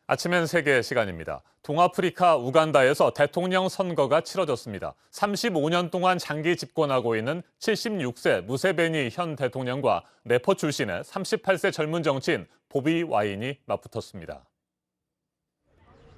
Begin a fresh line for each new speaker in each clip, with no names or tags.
아침엔 세계 시간입니다. 동아프리카 우간다에서 대통령 선거가 치러졌습니다. 35년 동안 장기 집권하고 있는 76세 무세베니 현 대통령과 래퍼 출신의 38세 젊은 정치인 보비 와인이 맞붙었습니다.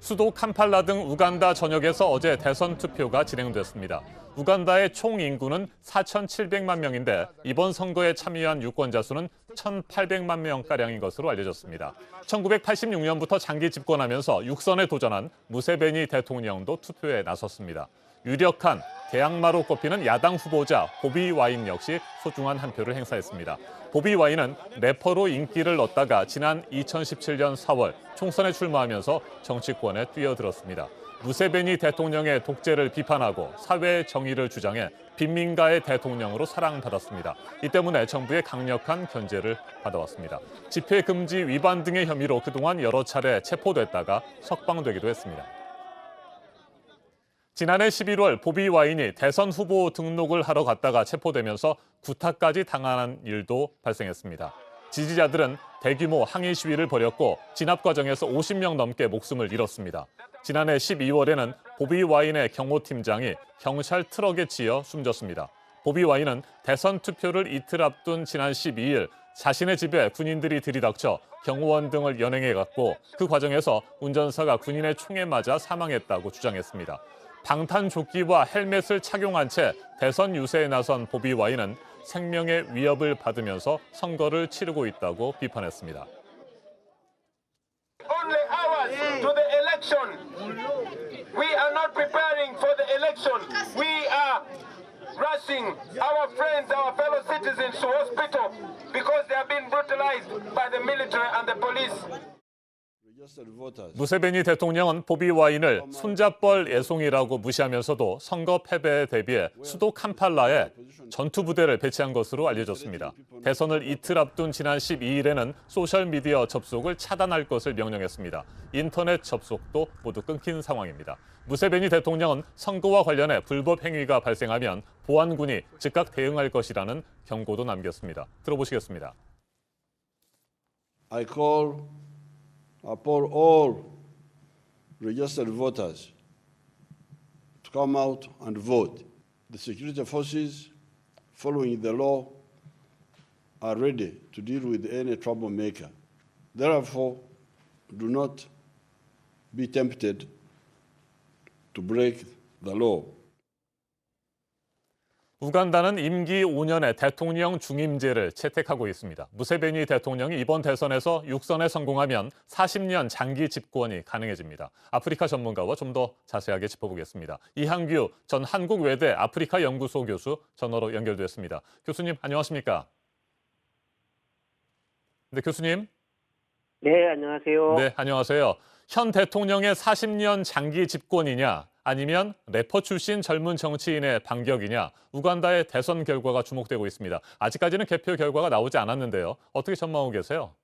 수도 캄팔라 등 우간다 전역에서 어제 대선 투표가 진행됐습니다. 우간다의 총 인구는 4,700만 명인데 이번 선거에 참여한 유권자 수는 1,800만 명가량인 것으로 알려졌습니다. 1986년부터 장기 집권하면서 육선에 도전한 무세베니 대통령도 투표에 나섰습니다. 유력한 대항마로 꼽히는 야당 후보자 보비 와인 역시 소중한 한 표를 행사했습니다. 보비 와인은 래퍼로 인기를 얻다가 지난 2017년 4월 총선에 출마하면서 정치권에 뛰어들었습니다. 무세베니 대통령의 독재를 비판하고 사회 정의를 주장해 빈민가의 대통령으로 사랑받았습니다. 이 때문에 정부의 강력한 견제를 받아왔습니다. 집회 금지 위반 등의 혐의로 그동안 여러 차례 체포됐다가 석방되기도 했습니다. 지난해 11월 보비 와인이 대선 후보 등록을 하러 갔다가 체포되면서 구타까지 당하는 일도 발생했습니다. 지지자들은 대규모 항의 시위를 벌였고 진압 과정에서 50명 넘게 목숨을 잃었습니다. 지난해 12월에는 보비 와인의 경호팀장이 경찰 트럭에 치여 숨졌습니다. 보비 와인은 대선 투표를 이틀 앞둔 지난 12일 자신의 집에 군인들이 들이닥쳐 경호원 등을 연행해갔고 그 과정에서 운전사가 군인의 총에 맞아 사망했다고 주장했습니다. 방탄조끼와 헬멧을 착용한 채 대선 유세에 나선 보비 와인은 생명의 위협을 받으면서 선거를 치르고 있다고 비판했습니다.
Only hours to the election. We are not preparing for the election. We are rushing our friends, our fellow citizens to hospital because they have been brutalized by the military and the police. 무세베니 대통령은 보비 와인을 손자뻘 애송이라고 무시하면서도 선거 패배에 대비해 수도 캄팔라에 전투부대를 배치한 것으로 알려졌습니다. 대선을 이틀 앞둔 지난 12일에는 소셜미디어 접속을 차단할 것을 명령했습니다. 인터넷 접속도 모두 끊긴 상황입니다. 무세베니 대통령은 선거와 관련해 불법 행위가 발생하면 보안군이 즉각 대응할 것이라는 경고도 남겼습니다. 들어보시겠습니다.
I call upon all registered voters to come out and vote. The security forces, following the law, are ready to deal with any troublemaker. Therefore, do not be tempted to break the law.
우간다는 임기 5년의 대통령 중임제를 채택하고 있습니다. 무세베니 대통령이 이번 대선에서 육선에 성공하면 40년 장기 집권이 가능해집니다. 아프리카 전문가와 좀 더 자세하게 짚어보겠습니다. 이한규 전 한국외대 아프리카 연구소 교수 전화로 연결됐습니다. 교수님 안녕하십니까? 네, 교수님.
네, 안녕하세요.
네, 안녕하세요. 현 대통령의 40년 장기 집권이냐 아니면 래퍼 출신 젊은 정치인의 반격이냐 우간다의 대선 결과가 주목되고 있습니다. 아직까지는 개표 결과가 나오지 않았는데요. 어떻게 전망하고 계세요?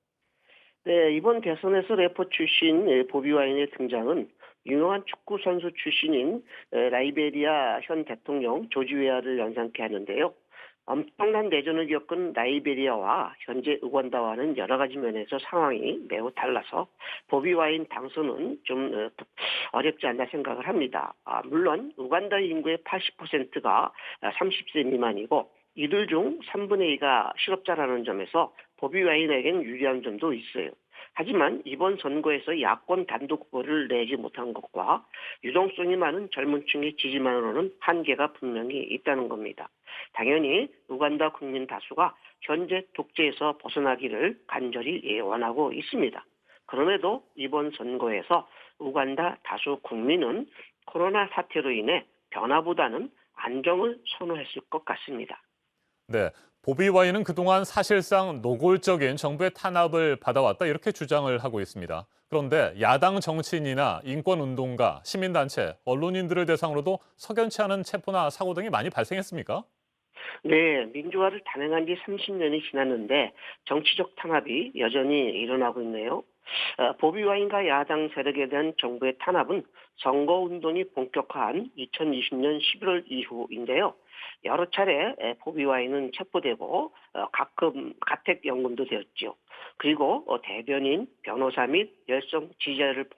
네, 이번 대선에서 래퍼 출신 보비 와인의 등장은 유명한 축구 선수 출신인 라이베리아 현 대통령 조지 웨아를 연상케 하는데요. 엄청난 내전을 겪은 라이베리아와 현재 우간다와는 여러 가지 면에서 상황이 매우 달라서 보비 와인 당선은 좀 어렵지 않나 생각을 합니다. 물론 우간다 인구의 80%가 30세 미만이고 이들 중 3분의 2가 실업자라는 점에서 보비 와인에겐 유리한 점도 있어요. 하지만 이번 선거에서 야권 단독 후보를 내지 못한 것과 유동성이 많은 젊은 층의 지지만으로는 한계가 분명히 있다는 겁니다. 당연히 우간다 국민 다수가 현재 독재에서 벗어나기를 간절히 원하고 있습니다. 그럼에도 이번 선거에서 우간다 다수 국민은 코로나 사태로 인해 변화보다는 안정을 선호했을 것 같습니다.
네, 보비 와인은 그동안 사실상 노골적인 정부의 탄압을 받아왔다 이렇게 주장을 하고 있습니다. 그런데 야당 정치인이나 인권운동가, 시민단체, 언론인들을 대상으로도 석연치 않은 체포나 사고 등이 많이 발생했습니까?
네, 민주화를 단행한 지 30년이 지났는데 정치적 탄압이 여전히 일어나고 있네요. 보비 와인과 야당 세력에 대한 정부의 탄압은 선거운동이 본격화한 2020년 11월 이후인데요. 여러 차례 보비 와인은 체포되고 가끔 가택연금도 되었지요. 그리고 대변인, 변호사 및 열성 지지자를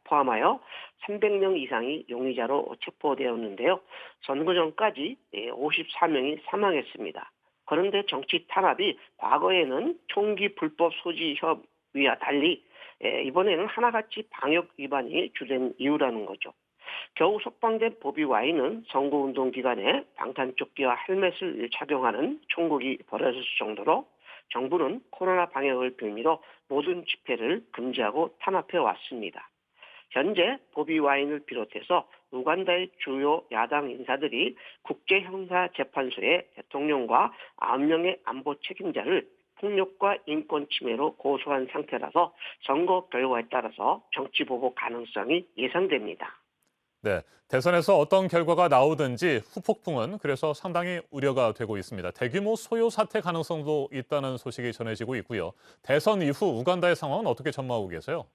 포함하여 300명 이상이 용의자로 체포되었는데요. 선거 전까지 54명이 사망했습니다. 그런데 정치 탄압이 과거에는 총기 불법 소지 협의와 달리 이번에는 하나같이 방역 위반이 주된 이유라는 거죠. 겨우 석방된 보비 와인은 선거운동 기간에 방탄조끼와 헬멧을 착용하는 총국이 벌어졌을 정도로 정부는 코로나 방역을 빌미로 모든 집회를 금지하고 탄압해 왔습니다. 현재 보비 와인을 비롯해서 우간다의 주요 야당 인사들이 국제형사재판소에 대통령과 9명의 안보 책임자를 폭력과 인권 침해로 고소한 상태라서 선거 결과에 따라서 정치 보복 가능성이 예상됩니다.
네, 대선에서 어떤 결과가 나오든지 후폭풍은 그래서 상당히 우려가 되고 있습니다. 대규모 소요 사태 가능성도 있다는 소식이 전해지고 있고요. 대선 이후 우간다의 상황은 어떻게 전망하고 계세요?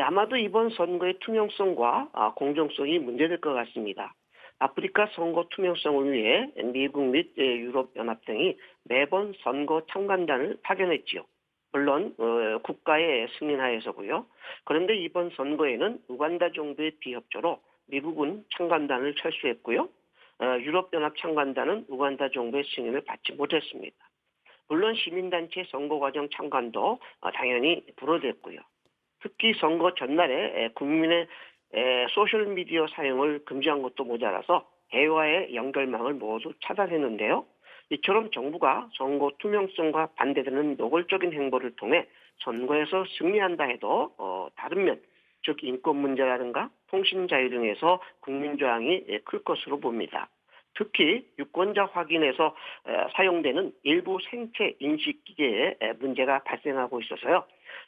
아마도 이번 선거의 투명성과 공정성이 문제될 것 같습니다. 아프리카 선거 투명성을 위해 미국 및 유럽연합 등이 매번 선거 참관단을 파견했지요. 물론 국가의 승인하에서고요. 그런데 이번 선거에는 우간다 정부의 비협조로 미국은 참관단을 철수했고요. 유럽연합 참관단은 우간다 정부의 승인을 받지 못했습니다. 물론 시민단체 선거과정 참관도 당연히 불허됐고요. 특히 선거 전날에 국민의 소셜미디어 사용을 금지한 것도 모자라서 대화의 연결망을 모두 차단했는데요. 이처럼 정부가 선거 투명성과 반대되는 노골적인 행보를 통해 선거에서 승리한다 해도 다른 면, 즉 인권 문제라든가 통신 자유 등에서 국민 저항이 클 것으로 봅니다. 특히 유권자 확인에서 사용되는 일부 생체 인식 기계에 문제가 발생하고 있어서요.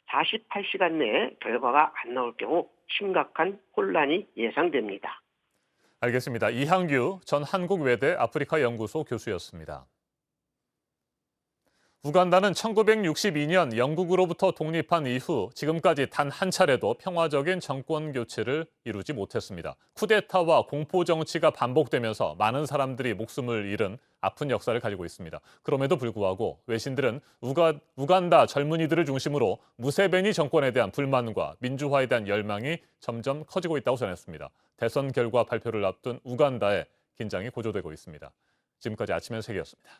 48시간 내에 결과가 안 나올 경우 심각한 혼란이 예상됩니다.
알겠습니다. 이항규 전 한국외대 아프리카 연구소 교수였습니다. 우간다는 1962년 영국으로부터 독립한 이후 지금까지 단 한 차례도 평화적인 정권 교체를 이루지 못했습니다. 쿠데타와 공포 정치가 반복되면서 많은 사람들이 목숨을 잃은 아픈 역사를 가지고 있습니다. 그럼에도 불구하고 외신들은 우간다 젊은이들을 중심으로 무세베니 정권에 대한 불만과 민주화에 대한 열망이 점점 커지고 있다고 전했습니다. 대선 결과 발표를 앞둔 우간다의 긴장이 고조되고 있습니다. 지금까지 아침의 세계였습니다.